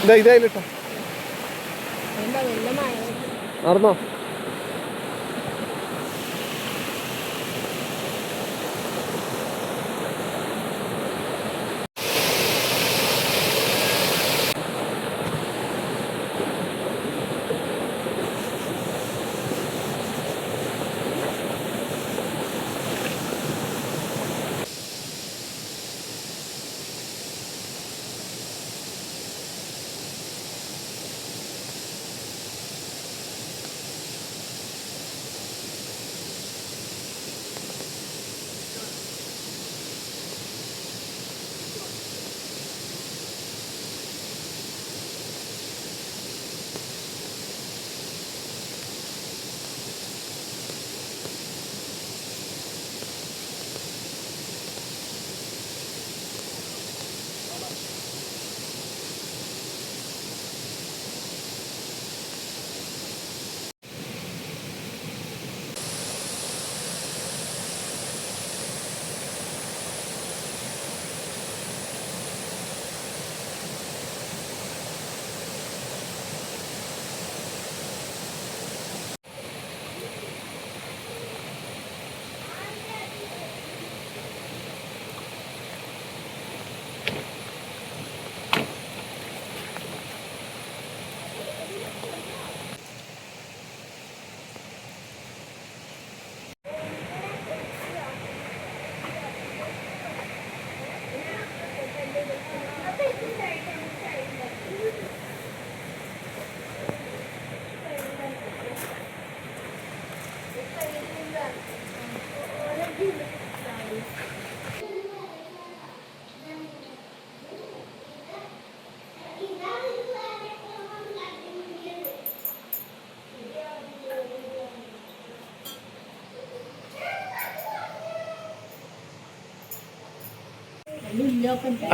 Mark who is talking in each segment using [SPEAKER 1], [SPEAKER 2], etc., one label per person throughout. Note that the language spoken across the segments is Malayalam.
[SPEAKER 1] ഇതായിട്ടോ നടന്നോ.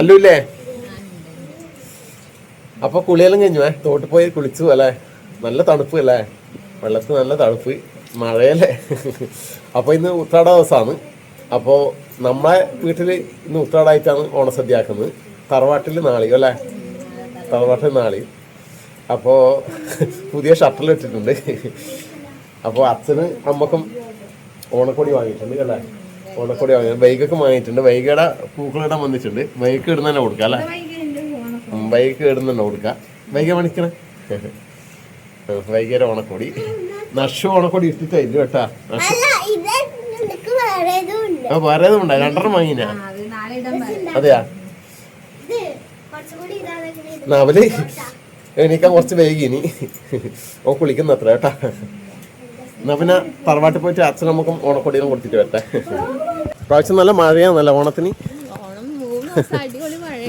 [SPEAKER 1] അല്ലൂല്ലേ? അപ്പൊ കുളിയെല്ലാം കഴിഞ്ഞു തോട്ടിൽ പോയി കുളിച്ചു അല്ലേ? നല്ല തണുപ്പ് അല്ലേ? വെള്ളത്തിന് നല്ല തണുപ്പ്, മഴയല്ലേ? അപ്പൊ ഇന്ന് ഉത്രാട ദിവസമാണ്. അപ്പോൾ നമ്മളെ വീട്ടിൽ ഇന്ന് ഉത്രാടായിട്ടാണ് ഓണസദ്യ ആക്കുന്നത്. തറവാട്ടിൽ നാളെയും അല്ലേ? തറവാട്ടിൽ നാളെയും. അപ്പോൾ പുതിയ ഷർട്ടിൽ ഇട്ടിട്ടുണ്ട്. അപ്പോൾ അച്ഛന് അമ്മക്കും ഓണക്കൊടി വാങ്ങിയിട്ടുണ്ട് അല്ലേ? ഓണക്കൊടി വാങ്ങി, ബൈക്കൊക്കെ വാങ്ങിയിട്ടുണ്ട്. ബൈക്കയുടെ പൂക്കളിടാൻ വന്നിട്ടുണ്ട്. ബൈക്ക് ഇടുന്ന തന്നെ കൊടുക്കാം അല്ലേ? ബൈക്ക് ഇടുന്ന തന്നെ കൊടുക്കാം. ബൈക്ക് പണിക്കണേ. ബൈക്കയുടെ ഓണക്കൊടി നഷു ഓണക്കൊടി ഇട്ടിട്ടില്ല കേട്ടാ. വേറേതും ഉണ്ടായി, രണ്ടെണ്ണം വാങ്ങിനാ. അതെയാ? അവല് എണീക്കാൻ കുറച്ച് വൈകിനി. ഓ കുളിക്കുന്ന അത്ര കേട്ടാ. എന്നാ പിന്നെ തറവാട്ടിൽ പോയിട്ട് അച്ഛനും നമുക്കും ഓണക്കൊടിയും കൊടുത്തിട്ട് വരട്ടെ. പ്രാവശ്യം നല്ല മഴയാന്നല്ല ഓണത്തിന്?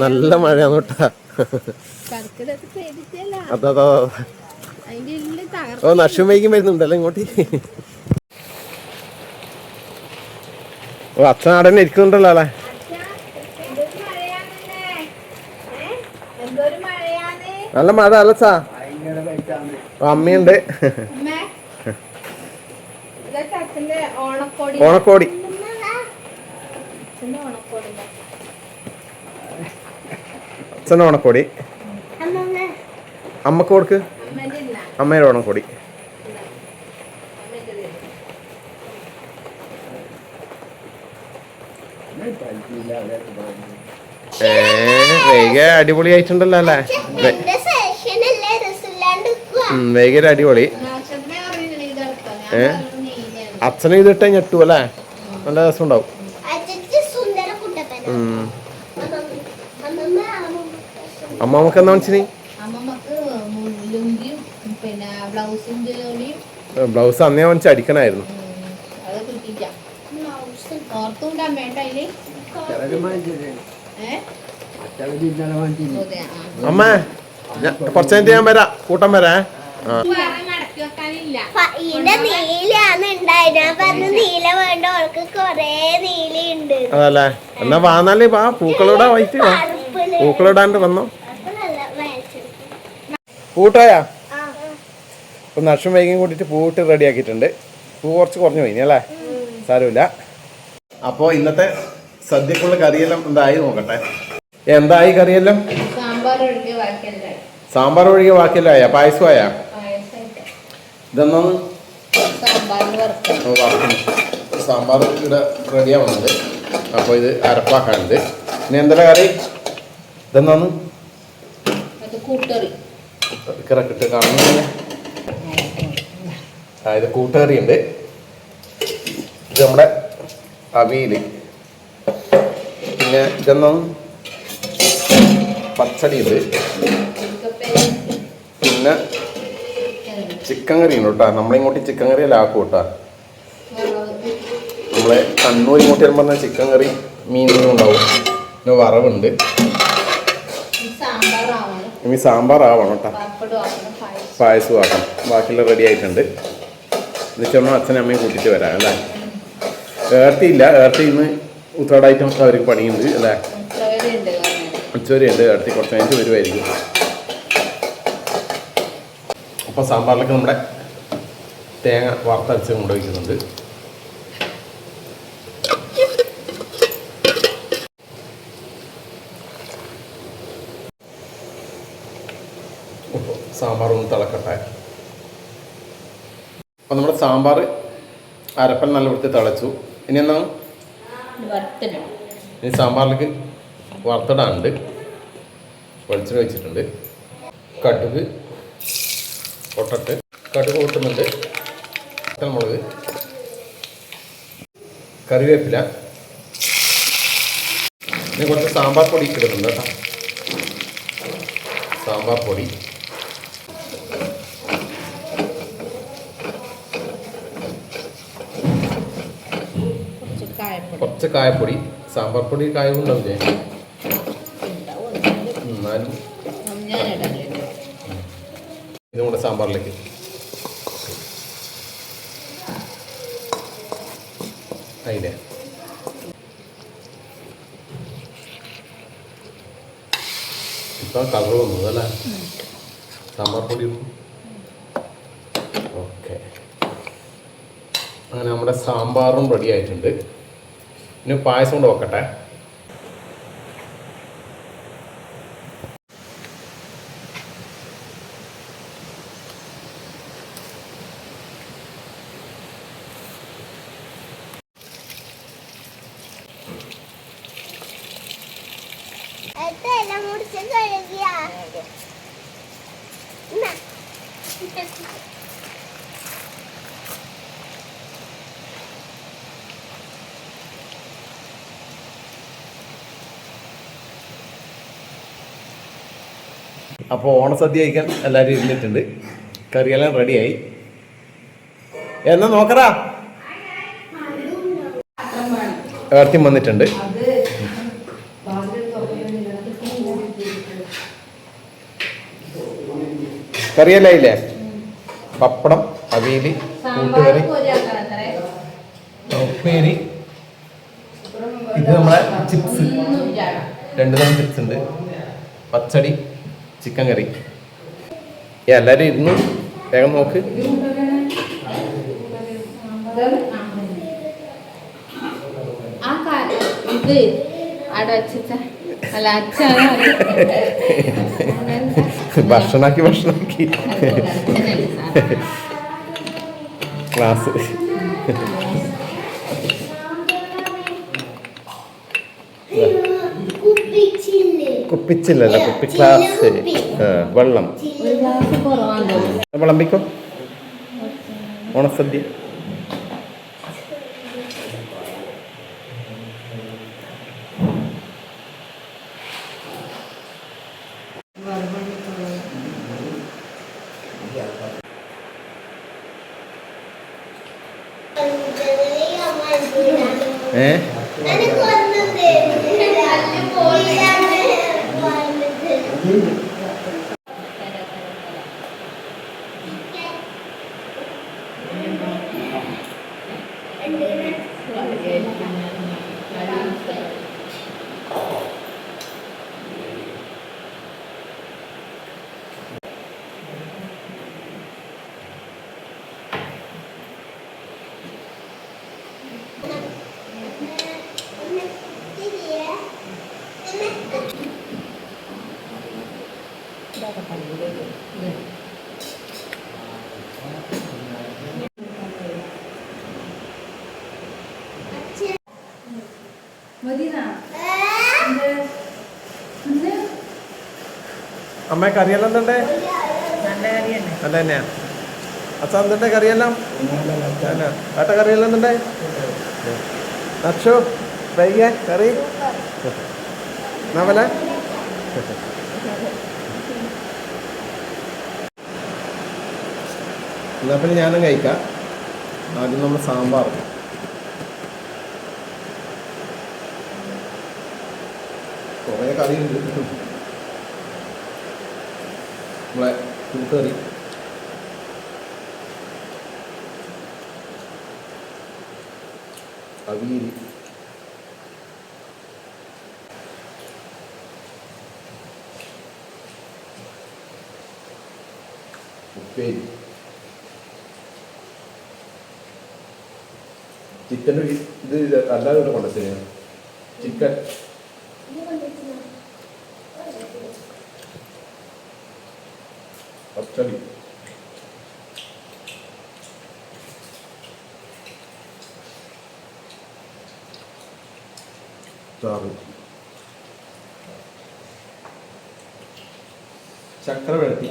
[SPEAKER 1] നല്ല മഴയാന്ന് കേട്ടാ. അതാ ഓ നഷ്ടം വൈകും വരുന്നുണ്ടല്ലോ ഇങ്ങോട്ട്. ഓ അച്ഛൻ അവിടെ തന്നെ ഇരിക്കുന്നുണ്ടല്ലോ അല്ലേ? നല്ല മഴ അല്ലച്ചാ. അമ്മയുണ്ട്. ഓണക്കോടി അച്ഛൻ്റെ ഓണക്കോടി അമ്മക്ക് കൊടുക്ക്. അമ്മയുടെ ഓണക്കോടി. വേഗ അടിപൊളിയായിട്ടുണ്ടല്ലോ അല്ലേ? വേഗം അടിപൊളി. അച്ഛനെ ഇതിട്ടേ ഞെട്ടു അല്ലേ? നല്ല രസം ഉണ്ടാവും. അമ്മമ്മക്ക് എന്താ മനസ്സിന്? ബ്ലൗസ് അന്നേ മനസ്സി അടിക്കണായിരുന്നു. അമ്മ കുറച്ചു കഴിഞ്ഞിട്ട് ഞാൻ വരാം, കൂട്ടം വരാ. അതല്ലേ? എന്നാ വാന്നാലേ വാ, പൂക്കളിടാ. വൈറ്റ് വാ, പൂക്കളിടാണ്ട് വന്നോ. പൂട്ടായാ? ഇപ്പൊ നഷ്ടം വൈകിയും കൂട്ടിട്ട് പൂട്ട് റെഡി ആക്കിയിട്ടുണ്ട്. പൂ കുറച്ച് കുറഞ്ഞു പോയി അല്ലേ? സാരമില്ല. അപ്പോ ഇന്നത്തെ സദ്യക്കുള്ള കറിയെല്ലാം എന്തായി നോക്കട്ടെ. എന്തായി കറിയെല്ലാം? സാമ്പാർ ഒഴികെ ബാക്കിയല്ല ആയാ പായസമായാ ഇതെന്നാണ് സാമ്പാർ ഇവിടെ റെഡിയാവുന്നുണ്ട്. അപ്പോൾ ഇത് അരപ്പാക്കാനുണ്ട്. ഇനി എന്തെല്ലാം കറി ഇതെന്നാണ് കിറക്കിട്ട് കാണുന്നത്. ഇത് കൂട്ടുകറി ഉണ്ട്. ഇത് നമ്മുടെ അവിയൽ. പിന്നെ ഇതെന്നാണ് പച്ചടി ഉണ്ട്. പിന്നെ ചിക്കൻ കറി ഉണ്ട് കേട്ടോ. നമ്മളിങ്ങോട്ട് ചിക്കൻ കറിയല്ല ആക്കും കേട്ടോ. നമ്മളെ കണ്ണൂർ ഇങ്ങോട്ട് വരുമ്പോൾ പറഞ്ഞാൽ ചിക്കൻ കറി മീനും ഉണ്ടാവും. പിന്നെ വറവുണ്ട്. ഇനി സാമ്പാർ ആവണം കേട്ടോ. പായസം ആക്കണം. ബാക്കിയുള്ള റെഡി ആയിട്ടുണ്ട്. എന്നുവെച്ചാൽ അച്ഛനും അമ്മയും കൂട്ടിയിട്ട് വരാം അല്ലേ. ഏർത്തിയില്ല. ഏർത്തി ഇന്ന് ഉത്രാടായിട്ടും അവർക്ക് പണിയുണ്ട് അല്ലേ. ഉച്ചവരെയുണ്ട്. ഏർത്തി കുറച്ച് കഴിഞ്ഞിട്ട് വരുമായിരിക്കും. അപ്പോൾ സാമ്പാറിലേക്ക് നമ്മുടെ തേങ്ങ വറുത്തരച്ച് കൊണ്ടുവയ്ക്കുന്നുണ്ട്. സാമ്പാർ ഒന്ന് തിളക്കട്ടെ. അപ്പോൾ നമ്മുടെ സാമ്പാർ അരപ്പൻ നല്ല വൃത്തി തിളച്ചു. ഇനി എന്താണ് ഇനി സാമ്പാറിലേക്ക് വറുത്തിടാനുണ്ട്. വെളിച്ചെണ്ണ വെച്ചിട്ടുണ്ട്. കടുക് പൊട്ടട്ട് കടുക് പൊട്ടുന്നുണ്ട്. മുളക്, കറിവേപ്പില, ഇനി കുറച്ച് സാമ്പാർ പൊടി ഇടുന്നുണ്ട് കേട്ടോ. സാമ്പാർ പൊടി, കുറച്ച് കായപ്പൊടി. സാമ്പാർ പൊടി കായം ഉണ്ടാവില്ലേ? എന്നാലും ഇതും കൂടെ സാമ്പാറിലേക്ക്. അതിലെ ഇപ്പം കളർ വന്നത് അല്ലേ സാമ്പാർ പൊടി. ഓക്കെ, അങ്ങനെ നമ്മുടെ സാമ്പാറും റെഡി ആയിട്ടുണ്ട്. ഇനി പായസം കൊണ്ട് വെക്കട്ടെ. അപ്പോൾ ഓണസദ്യ കഴിക്കാൻ എല്ലാവരും ഇരുന്നിട്ടുണ്ട്. കറിയെല്ലാം റെഡിയായി. എന്നാ നോക്കറാ ഏർത്തിയും വന്നിട്ടുണ്ട്. കറിയെല്ലാം ഇല്ലേ? പപ്പടം, അവിയൽ, കൂട്ടുകറി, ഉപ്പേരി. ഇത് നമ്മളെ ചിപ്സ്, 2 തരം ചിപ്സ് ഉണ്ട്. പച്ചടി, ചിക്കൻ കറി. എല്ലാവരും ഇരുന്നു വേഗം നോക്ക്. ഭക്ഷണാക്കി ക്ലാസ്. കുപ്പിച്ചില്ലല്ലോ, കുപ്പി ക്ലാസ്. വെള്ളം വിളമ്പിക്കോ. ഓണസദ്യ അമ്മ കറിയെല്ലാം എന്തുണ്ടേ? നല്ല തന്നെയാ. അച്ഛ എന്തുണ്ടേ കറിയെല്ലാം? ഏട്ട കറിയെല്ലാം എന്തുണ്ടേ? നക്ഷു ഫ്രൈയ കറി നവല. എന്നാ പിന്നെ ഞാനും കഴിക്കാം. ആദ്യം നമ്മൾ സാമ്പാർ. കുറേ കറിയുണ്ട്. നമ്മളെ കൂട്ടുകറി, അവിയൽ, ഉപ്പേരി, ചിക്കൻ. ഇത് അല്ലാതെ ഇവിടെ കൊണ്ടുവച്ചത് ചിക്കൻ, പച്ചടി, ചാറ്, ചക്കര വെള്ളത്തി,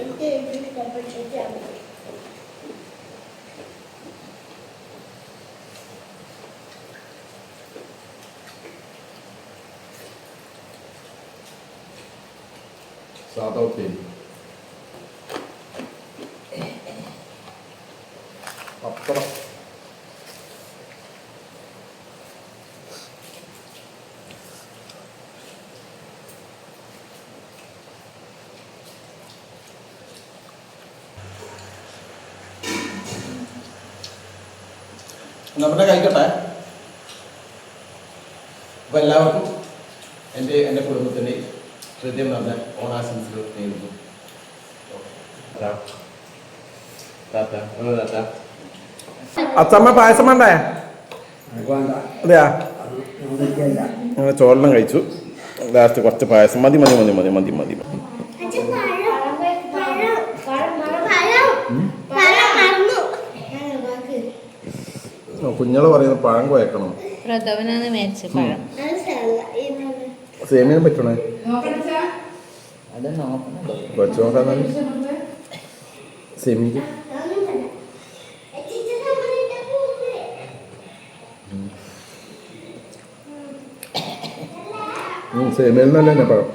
[SPEAKER 1] സാദാ ഉപ്പേരി, പപ്പടം, നമ്മുടെ കഴിക്കട്ടെ. അപ്പോൾ എല്ലാവർക്കും എൻ്റെ കുടുംബത്തിൻ്റെ ഹൃദയം നിറഞ്ഞ ഓണാശംസകൾ നേരുന്നു. അച്ഛമ്മ പായസം വേണ്ടേ? അതെയാ, ഞങ്ങൾ ചോറെല്ലാം കഴിച്ചു. ലാസ്റ്റ് കുറച്ച് പായസം മതി മതി മതി മതി മതി മതി. കുഞ്ഞുങ്ങൾ പറയുന്നത് പഴം കുഴക്കണം. സേമിയൻ പറ്റണേ കുറച്ച് നോക്കാൻ. സേമിയ സേമിയൻ നല്ല തന്നെ പഴം.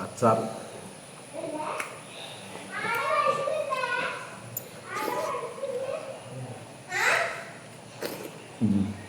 [SPEAKER 1] അച്ചാർ, Mm-hmm.